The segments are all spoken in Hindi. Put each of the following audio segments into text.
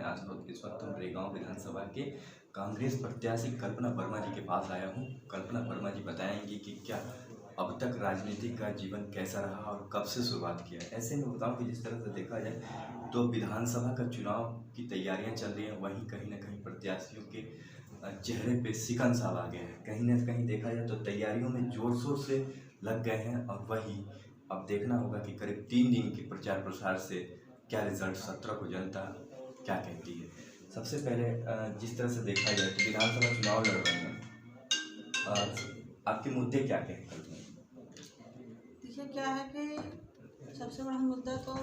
आज इस वक्त हम रेगांव विधानसभा के कांग्रेस प्रत्याशी कल्पना वर्मा जी के पास आया हूं। कल्पना वर्मा जी बताएंगी कि क्या अब तक राजनीतिक का जीवन कैसा रहा और कब से शुरुआत किया। ऐसे में बताऊं कि जिस तरह से देखा जाए तो विधानसभा का चुनाव की तैयारियां चल रही हैं, वहीं कहीं ना कहीं प्रत्याशियों के चेहरे पे शिकन साब आ गए हैं। कहीं ना कहीं देखा जाए तो तैयारियों में जोर शोर से लग गए हैं और वही अब देखना होगा कि करीब 3 दिन के प्रचार प्रसार से क्या रिजल्ट 17 को जनता क्या कहती है। सबसे पहले जिस तरह से देखा जाए तो विधानसभा चुनाव लड़ रहे हैं, आपके मुद्दे क्या कहते हैं? देखिए क्या है कि सबसे बड़ा मुद्दा तो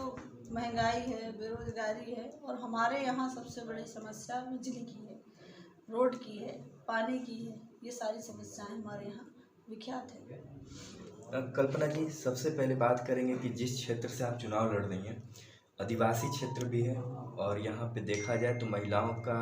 महंगाई है, बेरोजगारी है और हमारे यहाँ सबसे बड़ी समस्या बिजली की है, रोड की है, पानी की है। ये सारी समस्याएं हमारे यहाँ विख्यात है। कल्पना जी, सबसे पहले बात करेंगे कि जिस क्षेत्र से आप चुनाव लड़ रही हैं आदिवासी क्षेत्र भी है और यहाँ पे देखा जाए तो महिलाओं का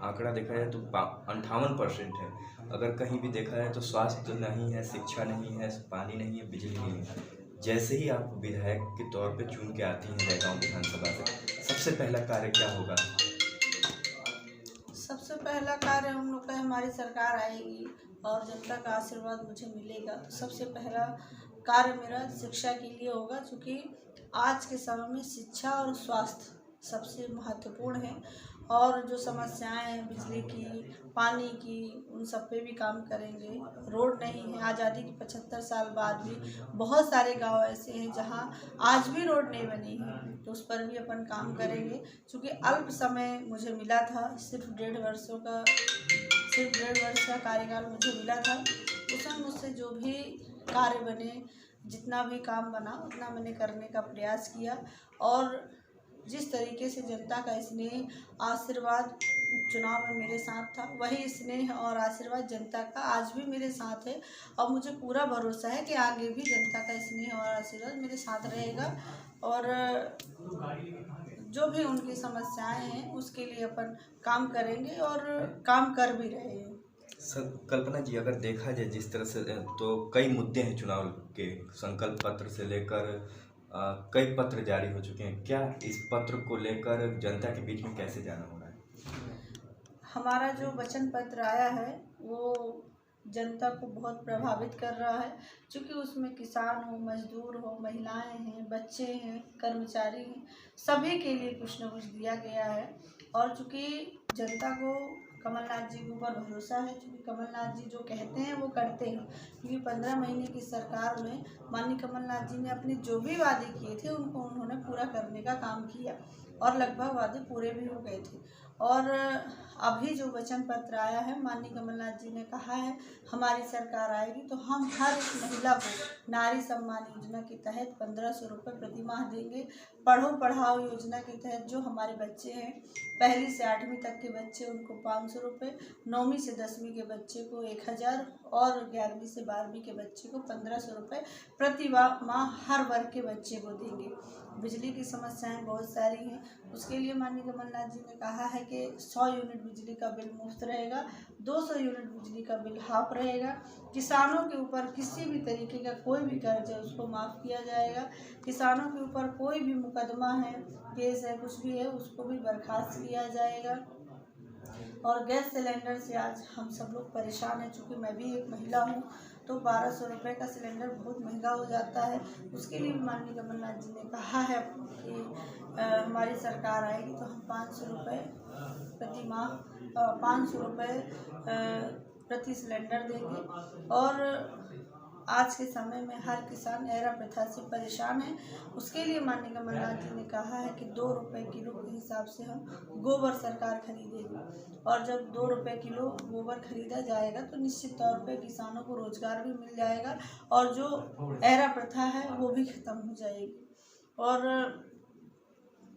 आंकड़ा देखा जाए तो 58% है। अगर कहीं भी देखा जाए तो स्वास्थ्य नहीं है, शिक्षा नहीं है, पानी नहीं है, बिजली नहीं है। जैसे ही आप विधायक के तौर पे चुन के आती हैं रेगांव विधानसभा से, सबसे पहला कार्य क्या होगा? सबसे पहला कार्य हम लोग का, हमारी सरकार आएगी और जनता का आशीर्वाद मुझे मिलेगा तो सबसे पहला कार्य मेरा शिक्षा के लिए होगा, क्योंकि आज के समय में शिक्षा और स्वास्थ्य सबसे महत्वपूर्ण है। और जो समस्याएं हैं बिजली की, पानी की, उन सब पे भी काम करेंगे। रोड नहीं है, आज़ादी के 75 साल बाद भी बहुत सारे गांव ऐसे हैं जहां आज भी रोड नहीं बनी है, तो उस पर भी अपन काम करेंगे। क्योंकि अल्प समय मुझे मिला था, सिर्फ 1.5 वर्ष का कार्यकाल मुझे मिला था। उसमें मुझसे जो भी कार्य बने, जितना भी काम बना, उतना मैंने करने का प्रयास किया। और जिस तरीके से जनता का स्नेह, आशीर्वाद चुनाव में मेरे साथ था, वही स्नेह और आशीर्वाद जनता का आज भी मेरे साथ है। और मुझे पूरा भरोसा है कि आगे भी जनता का स्नेह और आशीर्वाद मेरे साथ रहेगा। और जो भी उनकी समस्याएं हैं उसके लिए अपन काम करेंगे और काम कर भी रहे हैं। सर कल्पना जी, अगर देखा जाए जिस तरह से तो कई मुद्दे हैं चुनाव के, संकल्प पत्र से लेकर कई पत्र जारी हो चुके हैं। क्या इस पत्र को लेकर जनता के बीच में कैसे जाना हो रहा है? हमारा जो वचन पत्र आया है वो जनता को बहुत प्रभावित कर रहा है, क्योंकि उसमें किसान हो, मजदूर हो, महिलाएं हैं, बच्चे हैं, कर्मचारी हैं, सभी के लिए कुछ न कुछ दिया गया है। और चूँकि जनता को कमलनाथ जी के ऊपर भरोसा है, क्योंकि कमलनाथ जी जो कहते हैं वो करते हैं। क्योंकि 15 महीने की सरकार में माननीय कमलनाथ जी ने अपने जो भी वादे किए थे उनको उन्होंने पूरा करने का काम किया और लगभग वादे पूरे भी हो गए थे। और अभी जो वचन पत्र आया है, माननीय कमलनाथ जी ने कहा है हमारी सरकार आएगी तो हम हर एक महिला को नारी सम्मान योजना के तहत 1500 रुपये प्रति माह देंगे। पढ़ो पढ़ाओ योजना के तहत जो हमारे बच्चे हैं, 1ली से 8वीं तक के बच्चे, उनको 500 रुपये, 9वीं से 10वीं के बच्चे को 1000 और 11वीं से 12वीं के बच्चे को 1500 रुपये प्रति माह हर वर्ग के बच्चे को देंगे। बिजली की समस्याएं बहुत सारी हैं, उसके लिए माननीय कमलनाथ जी ने कहा है कि 100 यूनिट बिजली का बिल मुफ्त रहेगा, 200 यूनिट बिजली का बिल हाफ रहेगा। किसानों के ऊपर किसी भी तरीके का कोई भी कर्ज है उसको माफ़ किया जाएगा। किसानों के ऊपर कोई भी मुकदमा है, केस है, कुछ भी है, उसको भी बर्खास्त किया जाएगा। और गैस सिलेंडर से आज हम सब लोग परेशान हैं, चूँकि मैं भी एक महिला हूँ, तो 1200 रुपये का सिलेंडर बहुत महंगा हो जाता है। उसके लिए माननीय कमलनाथ जी ने कहा है कि हमारी सरकार आएगी तो हम 500 रुपये प्रति माह 500 रुपये प्रति सिलेंडर देंगे। और आज के समय में हर किसान एरा प्रथा से परेशान है, उसके लिए माननीय कमलनाथ जी ने कहा है कि 2 रुपये किलो के हिसाब से हम गोबर सरकार खरीदेगी। और जब 2 रुपये किलो गोबर खरीदा जाएगा तो निश्चित तौर पे किसानों को रोजगार भी मिल जाएगा और जो एरा प्रथा है वो भी खत्म हो जाएगी। और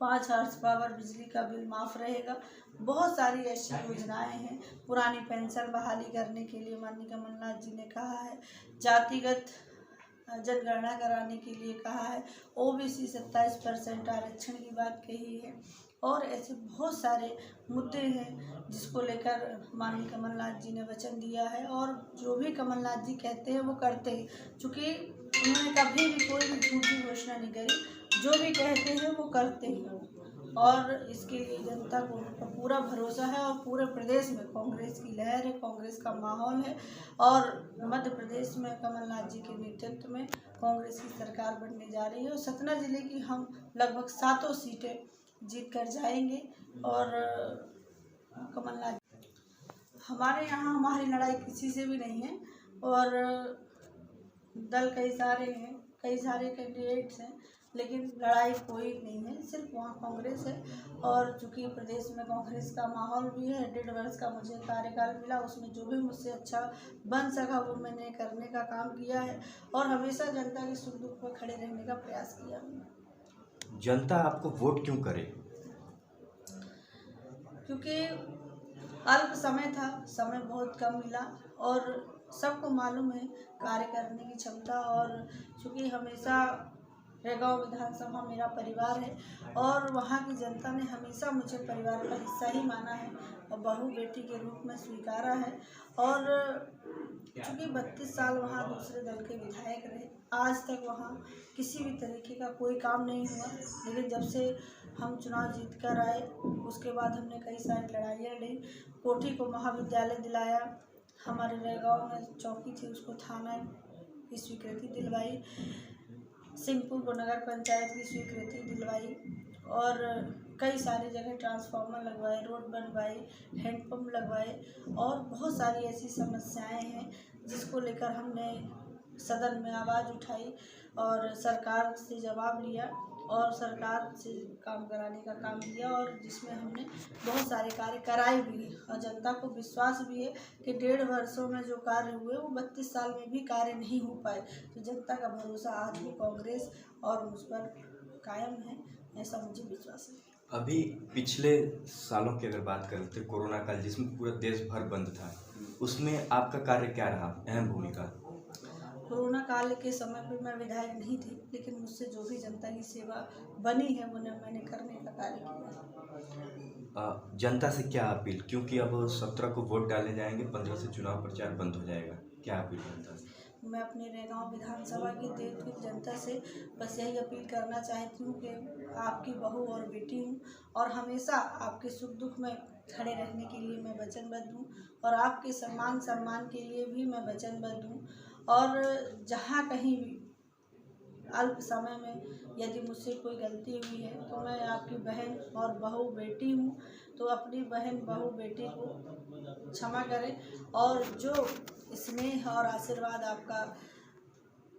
5 हॉर्स पावर बिजली का बिल माफ़ रहेगा। बहुत सारी ऐसी योजनाएं हैं। पुरानी पेंशन बहाली करने के लिए माननीय कमलनाथ जी ने कहा है, जातिगत जनगणना कराने के लिए कहा है, ओबीसी 27% आरक्षण की बात कही है। और ऐसे बहुत सारे मुद्दे हैं जिसको लेकर माननीय कमलनाथ जी ने वचन दिया है और जो भी कमलनाथ जी कहते हैं वो करते हैं, क्योंकि उन्होंने कभी भी कोई भी झूठी घोषणा नहीं करी, जो भी कहते हैं वो करते हैं। और इसके लिए जनता को उन पर पूरा भरोसा है और पूरे प्रदेश में कांग्रेस की लहर है, कांग्रेस का माहौल है। और मध्य प्रदेश में कमलनाथ जी के नेतृत्व में कांग्रेस की सरकार बनने जा रही है और सतना जिले की हम लगभग 7 सीटें जीत कर जाएंगे। और कमलनाथ, हमारे यहाँ हमारी लड़ाई किसी से भी नहीं है और दल कई सारे हैं, कई सारे कैंडिडेट्स हैं, लेकिन लड़ाई कोई नहीं है, सिर्फ वहाँ कांग्रेस है। और चूँकि प्रदेश में कांग्रेस का माहौल भी है, 1.5 वर्ष का मुझे कार्यकाल मिला, उसमें जो भी मुझसे अच्छा बन सका वो मैंने करने का काम किया है और हमेशा जनता के सुख दुख में खड़े रहने का प्रयास किया। जनता आपको वोट क्यों करे? क्योंकि अल्प समय था, समय बहुत कम मिला और सबको मालूम है कार्य करने की क्षमता। और चूँकि हमेशा रेगांव विधानसभा मेरा परिवार है और वहाँ की जनता ने हमेशा मुझे परिवार का हिस्सा ही माना है और बहू बेटी के रूप में स्वीकारा है। और चूँकि 32 साल वहाँ दूसरे दल के विधायक रहे, आज तक वहाँ किसी भी तरीके का कोई काम नहीं हुआ। लेकिन जब से हम चुनाव जीत कर आए उसके बाद हमने कई सारी लड़ाइयाँ लड़ी, कोठी को महाविद्यालय दिलाया, हमारे रेगांव में चौकी थी उसको थाना की स्वीकृति दिलवाई, सिंहपुर को नगर पंचायत की स्वीकृति दिलवाई और कई सारी जगह ट्रांसफार्मर लगवाए, रोड बनवाए, हैंडपम्प लगवाए और बहुत सारी ऐसी समस्याएं हैं जिसको लेकर हमने सदन में आवाज़ उठाई और सरकार से जवाब लिया और सरकार से काम कराने का काम किया और जिसमें हमने बहुत सारे कार्य कराए भी हैं। और जनता को विश्वास भी है कि 1.5 वर्षों में जो कार्य हुए वो 32 साल में भी कार्य नहीं हो पाए। तो जनता का भरोसा आज भी कांग्रेस और मुझ पर कायम है, ऐसा मुझे विश्वास है। अभी पिछले सालों की अगर बात करें तो कोरोना काल जिसमें पूरा देश भर बंद था, उसमें आपका कार्य क्या रहा, अहम भूमिका? कोरोना काल के समय पर मैं विधायक नहीं थी, लेकिन मुझसे जो भी जनता की सेवा बनी है वो मैंने करने का कार्य किया। जनता से क्या अपील, क्योंकि अब 17 को वोट डाले जाएंगे, 15 से चुनाव प्रचार बंद हो जाएगा, क्या अपील जनता से? मैं अपने रेगांव विधानसभा की देवतुल्य जनता से बस यही अपील करना चाहती हूँ कि आपकी बहू और बेटी हूँ और हमेशा आपके सुख दुख में खड़े रहने के लिए मैं वचनबद्ध हूँ और आपके सम्मान के लिए भी मैं वचनबद्ध हूँ। और जहाँ कहीं भी अल्प समय में यदि मुझसे कोई गलती हुई है तो मैं आपकी बहन और बहू बेटी हूँ, तो अपनी बहन बहू बेटी को क्षमा करें और जो स्नेह और आशीर्वाद आपका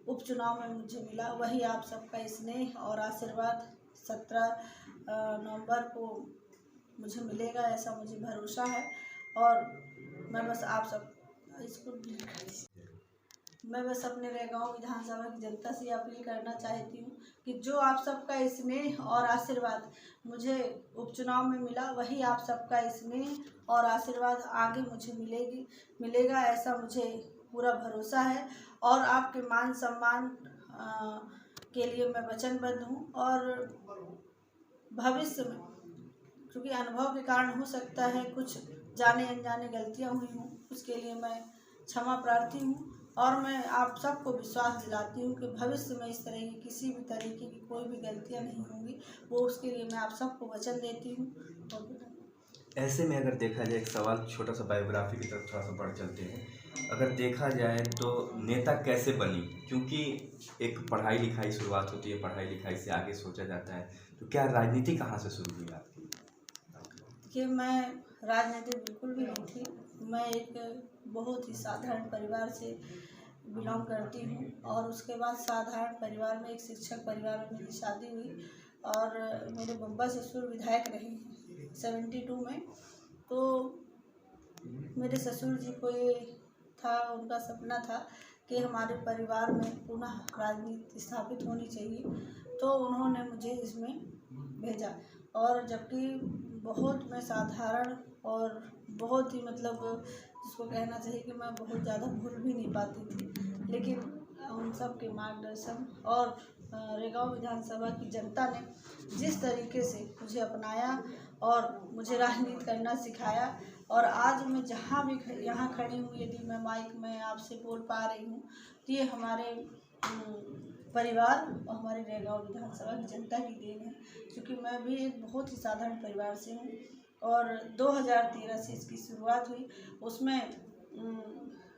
उपचुनाव में मुझे मिला वही आप सबका स्नेह और आशीर्वाद 17 नवंबर को मुझे मिलेगा, ऐसा मुझे भरोसा है। और मैं बस आप सब मैं बस अपने रेगांव विधानसभा की जनता से अपील करना चाहती हूँ कि जो आप सबका स्नेह और आशीर्वाद मुझे उपचुनाव में मिला वही आप सबका स्नेह और आशीर्वाद आगे मुझे मिलेगा, ऐसा मुझे पूरा भरोसा है। और आपके मान सम्मान के लिए मैं वचनबद्ध हूँ और भविष्य में क्योंकि अनुभव के कारण हो सकता है कुछ जाने अनजाने गलतियाँ हुई हों, उसके लिए मैं क्षमा प्रार्थी हूँ और मैं आप सबको विश्वास दिलाती हूँ कि भविष्य में इस तरह की किसी भी तरीके की कोई भी गलतियाँ नहीं होंगी, वो उसके लिए मैं आप सबको वचन देती हूँ। ऐसे में अगर देखा जाए, एक सवाल छोटा सा बायोग्राफी की तरफ थोड़ा सा बढ़ चलते हैं, अगर देखा जाए तो नेता कैसे बनी, क्योंकि एक पढ़ाई लिखाई शुरुआत होती है, पढ़ाई लिखाई से आगे सोचा जाता है, तो क्या राजनीति कहाँ से शुरू हुई आपकी? कि मैं राजनीति बिल्कुल भी नहीं थी, मैं एक बहुत ही साधारण परिवार से बिलोंग करती हूँ और उसके बाद साधारण परिवार में एक शिक्षक परिवार में मेरी शादी हुई और मेरे बब्बा ससुर विधायक रहे हैं 72 में। तो मेरे ससुर जी को ये था, उनका सपना था कि हमारे परिवार में पुनः राजनीति स्थापित होनी चाहिए, तो उन्होंने मुझे इसमें भेजा। और जबकि बहुत मैं साधारण और बहुत ही मतलब जिसको कहना चाहिए कि मैं बहुत ज़्यादा भूल भी नहीं पाती थी, लेकिन उन सब के मार्गदर्शन और रेगांव विधानसभा की जनता ने जिस तरीके से मुझे अपनाया और मुझे राजनीति करना सिखाया और आज मैं जहाँ भी यहाँ खड़ी हूँ, यदि मैं माइक में आपसे बोल पा रही हूँ तो ये हमारे परिवार और हमारे रेगांव विधानसभा की जनता की देन है, क्योंकि मैं भी एक बहुत ही साधारण परिवार से हूँ। और 2013 से इसकी शुरुआत हुई। उसमें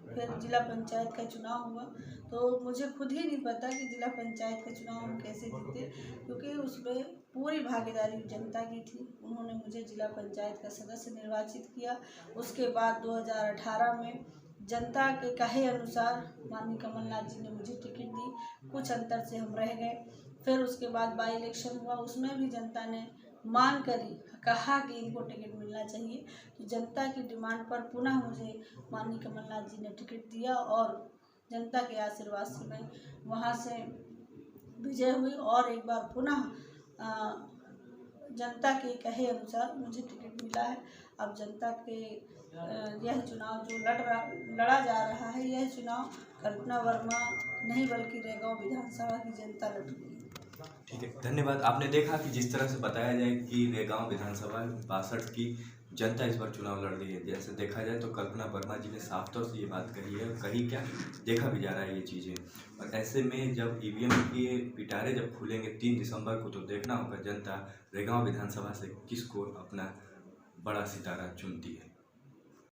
फिर जिला पंचायत का चुनाव हुआ, तो मुझे खुद ही नहीं पता कि जिला पंचायत का चुनाव हम कैसे जीते, क्योंकि उसमें पूरी भागीदारी जनता की थी। उन्होंने मुझे जिला पंचायत का सदस्य निर्वाचित किया। उसके बाद 2018 में जनता के कहे अनुसार माननीय कमलनाथ जी ने मुझे टिकट दी। कुछ अंतर से हम रह गए। फिर उसके बाद बाई इलेक्शन हुआ, उसमें भी जनता ने मांग करी, कहा कि इनको टिकट मिलना चाहिए। तो जनता की डिमांड पर पुनः मुझे माननीय कमलनाथ जी ने टिकट दिया और जनता के आशीर्वाद से मैं वहाँ से विजय हुई और एक बार पुनः जनता के कहे अनुसार मुझे टिकट मिला है। अब जनता के यह चुनाव जो लड़ा जा रहा है, यह चुनाव कल्पना वर्मा नहीं बल्कि रेगांव विधानसभा की जनता लड़ रही है। ठीक है, धन्यवाद। आपने देखा कि जिस तरह से बताया जाए कि रेगांव विधानसभा 62 की जनता इस बार चुनाव लड़ रही है। जैसे देखा जाए तो कल्पना वर्मा जी ने साफ तौर से ये बात कही है, कही क्या, देखा भी जा रहा है ये चीज़ें। और ऐसे में जब ईवीएम के पिटारे जब खुलेंगे 3 दिसंबर को, तो देखना होगा जनता रेगांव विधानसभा से किसको अपना बड़ा सितारा चुनती है।